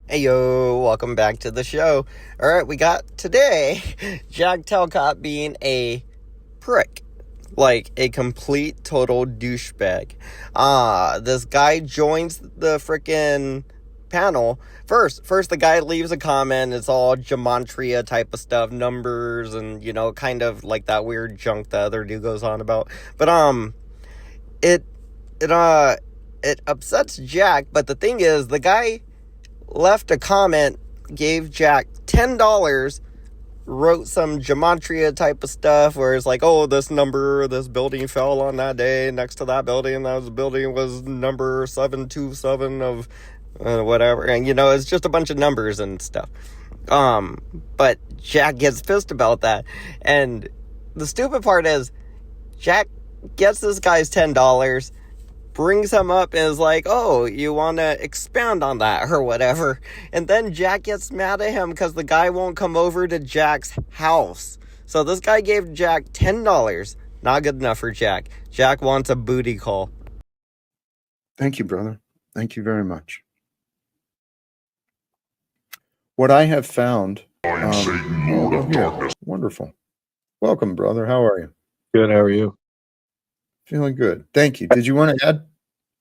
Hey yo, welcome back to the show. Alright, we got today Jack Talcott being a prick. Like a complete total douchebag. This guy joins the freaking panel. First the guy leaves a comment. It's all gematria type of stuff, numbers and kind of like that weird junk the other dude goes on about. But it it upsets Jack, but the thing is the guy left a comment, gave Jack $10, wrote some gematria type of stuff where it's like, oh, this building fell on that day next to that building. That building was number 727 of whatever. And, it's just a bunch of numbers and stuff. But Jack gets pissed about that. And the stupid part is Jack gets this guy's $10, brings him up and is like, oh, you want to expand on that or whatever. And then Jack gets mad at him because the guy won't come over to Jack's house. So this guy gave Jack $10. Not good enough for Jack. Jack wants a booty call. Thank you, brother. Thank you very much. What I have found... Wonderful. Welcome, brother. How are you? Good. How are you? Feeling good. Thank you. Did you want to add?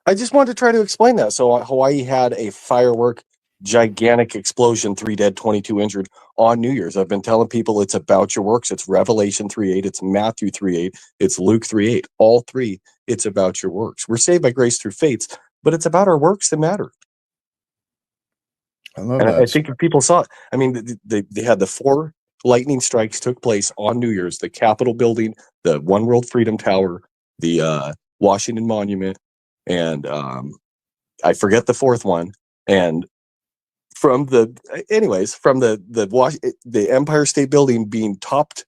I just wanted to try to explain that. So Hawaii had a firework, gigantic explosion, 3 dead, 22 injured on New Year's. I've been telling people it's about your works. It's Revelation 3:8. It's Matthew 3:8. It's Luke 3:8. All three, it's about your works. We're saved by grace through faith, but it's about our works that matter. I love that. I think if people saw it, I mean, they had the 4 lightning strikes took place on New Year's, the Capitol building, the One World Freedom Tower, the Washington Monument, and I forget the 4th one. And from the Empire State Building being topped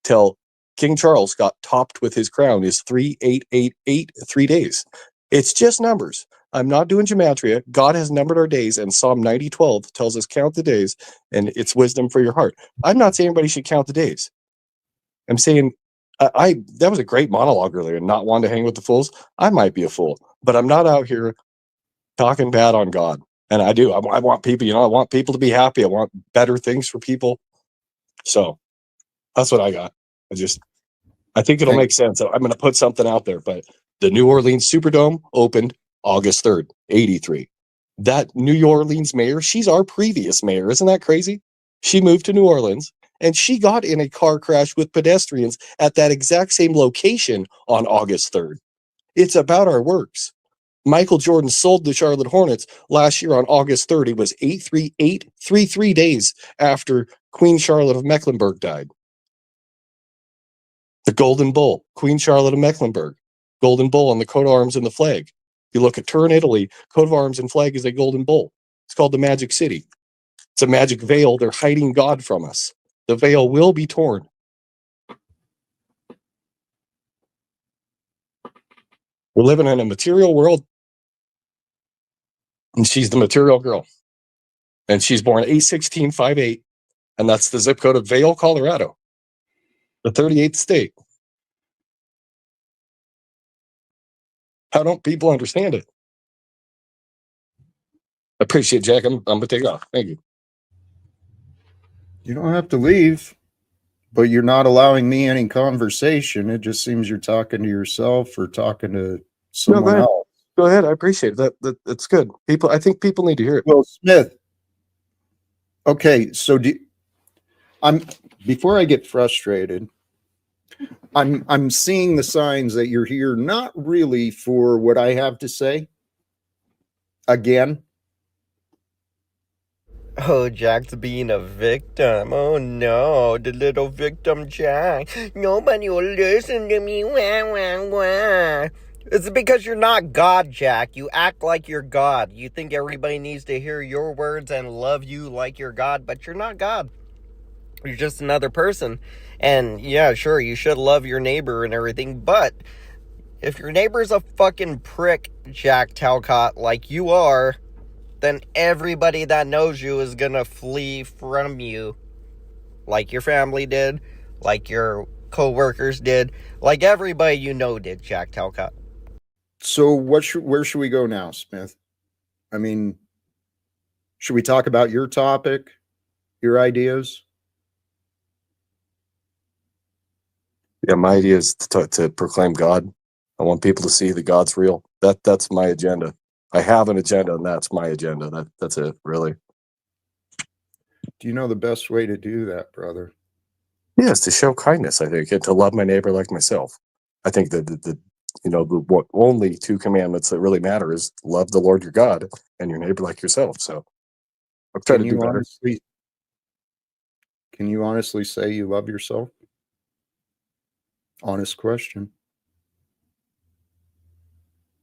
till King Charles got topped with his crown is 3888 3 days. It's just numbers. I'm not doing gematria. God has numbered our days, and Psalm 90:12 tells us count the days, and it's wisdom for your heart. I'm not saying anybody should count the days. I'm saying that was a great monologue earlier, and not wanting to hang with the fools. I might be a fool, but I'm not out here talking bad on God. And I do. I want people, I want people to be happy. I want better things for people. So that's what I got. I think it'll make sense. I'm going to put something out there, but the New Orleans Superdome opened August 3rd, 83. That New Orleans mayor, she's our previous mayor. Isn't that crazy? She moved to New Orleans, and she got in a car crash with pedestrians at that exact same location on August 3rd. It's about our works. Michael Jordan sold the Charlotte Hornets last year on August 3rd. It was 8-3 days after Queen Charlotte of Mecklenburg died. The Golden Bull, Queen Charlotte of Mecklenburg, Golden Bull on the coat of arms and the flag. You look at Turin, Italy, coat of arms and flag is a golden bull. It's called the Magic City. It's a magic veil. They're hiding God from us. The veil will be torn. We're living in a material world, and she's the material girl. And she's born 8/16/58, and that's the zip code of Vail, Colorado, the 38th state. How don't people understand it? I appreciate it, Jack. I'm going to take off. Thank you. You don't have to leave, but you're not allowing me any conversation. It just seems you're talking to yourself or talking to someone else. Go ahead. I appreciate it. That's good. I think people need to hear it. Well, Smith. Okay, so before I get frustrated, I'm seeing the signs that you're here not really for what I have to say. Again. Oh, Jack's being a victim. Oh no, the little victim Jack. Nobody will listen to me. Wah, wah, wah. It's because you're not God, Jack. You act like you're God. You think everybody needs to hear your words and love you like you're God, but you're not God. You're just another person. And yeah, sure, you should love your neighbor and everything, but if your neighbor's a fucking prick, Jack Talcott, like you are, then everybody that knows you is gonna flee from you. Like your family did, like your co-workers did, like everybody you know did, Jack Talcott. So where should we go now, Smith? I mean, Should we talk about your topic, your ideas? Yeah, my idea is to proclaim God. I want people to see that God's real. That's my agenda. I have an agenda, and that's my agenda. That's it, really. Do you know the best way to do that, brother? Yes, to show kindness, I think, and to love my neighbor like myself. I think that the what only two commandments that really matter is love the Lord your God and your neighbor like yourself. So I've tried to do better. Can you honestly say you love yourself? Honest question.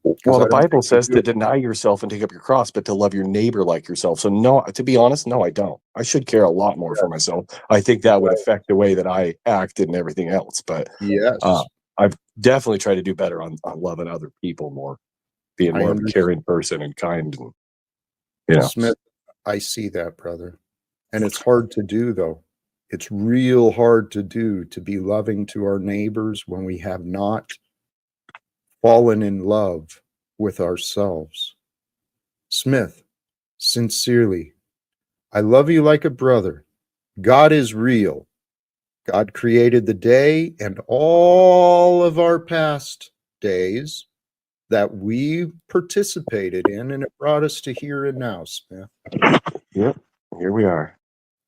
Well, the I don't Bible think you says do. to deny yourself and take up your cross, but to love your neighbor like yourself. So no, to be honest, no, I don't. I should care a lot more for myself. I think that would affect the way that I acted and everything else. But Yes, I've definitely tried to do better on loving other people more, being more of a caring person and kind. And, you know, Smith, I see that, brother. And it's hard to do, though. It's real hard to do, to be loving to our neighbors when we have not fallen in love with ourselves. Smith, sincerely, I love you like a brother. God is real. God created the day and all of our past days that we participated in, and it brought us to here and now, Smith. Yep, here we are.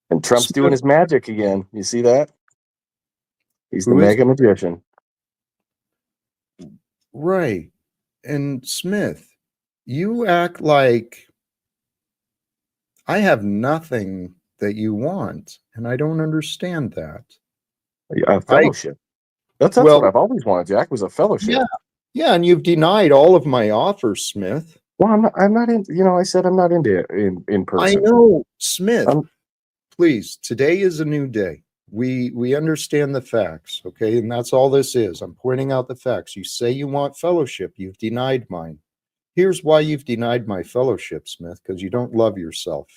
And Trump's Smith, doing his magic again. You see that? He's the who is mega magician. right? And Smith, you act like I have nothing that you want, and I don't understand that. A fellowship. That's Well, what I've always wanted, Jack, was a fellowship. Yeah, and you've denied all of my offers, Smith. Well, I'm not in. You know, I said I'm not into it in person. I know, Smith. Please, today is a new day. We understand the facts, okay? And that's all this is. I'm pointing out the facts. You say you want fellowship. You've denied mine. Here's why you've denied my fellowship, Smith, because you don't love yourself.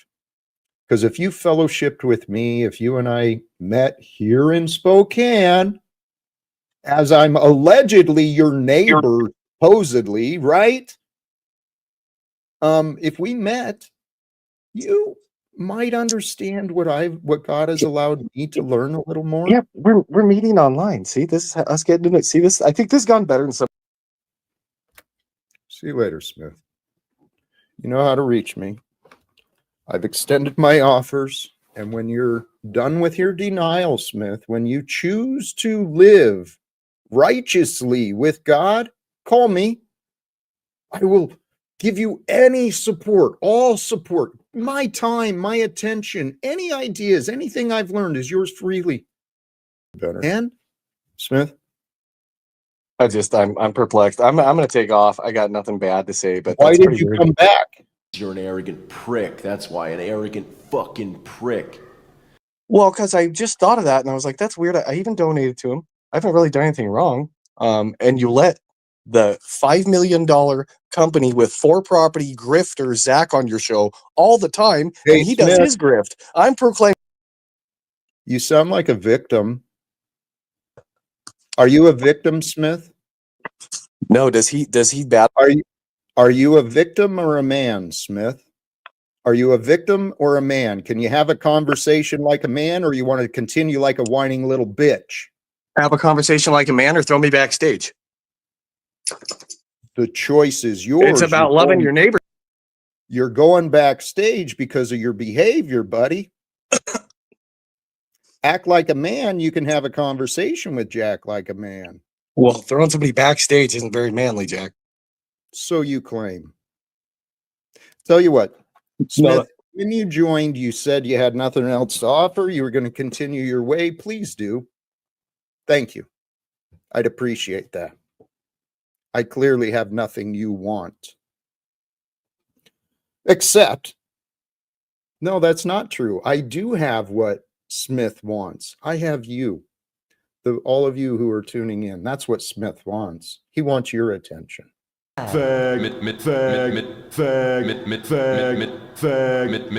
Because if you fellowshipped with me, if you and I met here in Spokane, as I'm allegedly your neighbor, supposedly, right? If we met, you might understand what God has allowed me to learn a little more. Yeah, we're meeting online. See, this is us getting to it. See this. I think this has gone better than some. See you later, Smith. You know how to reach me. I've extended my offers, and when you're done with your denial, Smith, when you choose to live righteously with God, call me. I will give you any support, all support, my time, my attention, any ideas, anything I've learned is yours freely. Better. And Smith, I'm perplexed. I'm going to take off. I got nothing bad to say, but why did you come back? You're an arrogant prick. That's why, an arrogant fucking prick. Well, because I just thought of that, and I was like, that's weird. I even donated to him. I haven't really done anything wrong. And you let the $5 million company with 4 property grifter Zach on your show all the time, Hey, and he Smith, does his grift. I'm proclaiming. you sound like a victim. Are you a victim, Smith? No, does he bad? Are you a victim or a man, Smith? Are you a victim or a man? Can you have a conversation like a man, or you want to continue like a whining little bitch? Have a conversation like a man, or throw me backstage. The choice is yours. It's about loving your neighbor. You're going backstage because of your behavior, buddy. Act like a man. You can have a conversation with Jack like a man. Well, throwing somebody backstage isn't very manly, Jack. So you claim. Tell you what, Smith, when you joined, you said you had nothing else to offer. You were going to continue your way. Please do. Thank you. I'd appreciate that. I clearly have nothing you want. Except, no, that's not true. I do have what Smith wants. I have you. All of you who are tuning in. That's what Smith wants. He wants your attention. Fag, fag, fag, fag, fag, fag, fag, fag,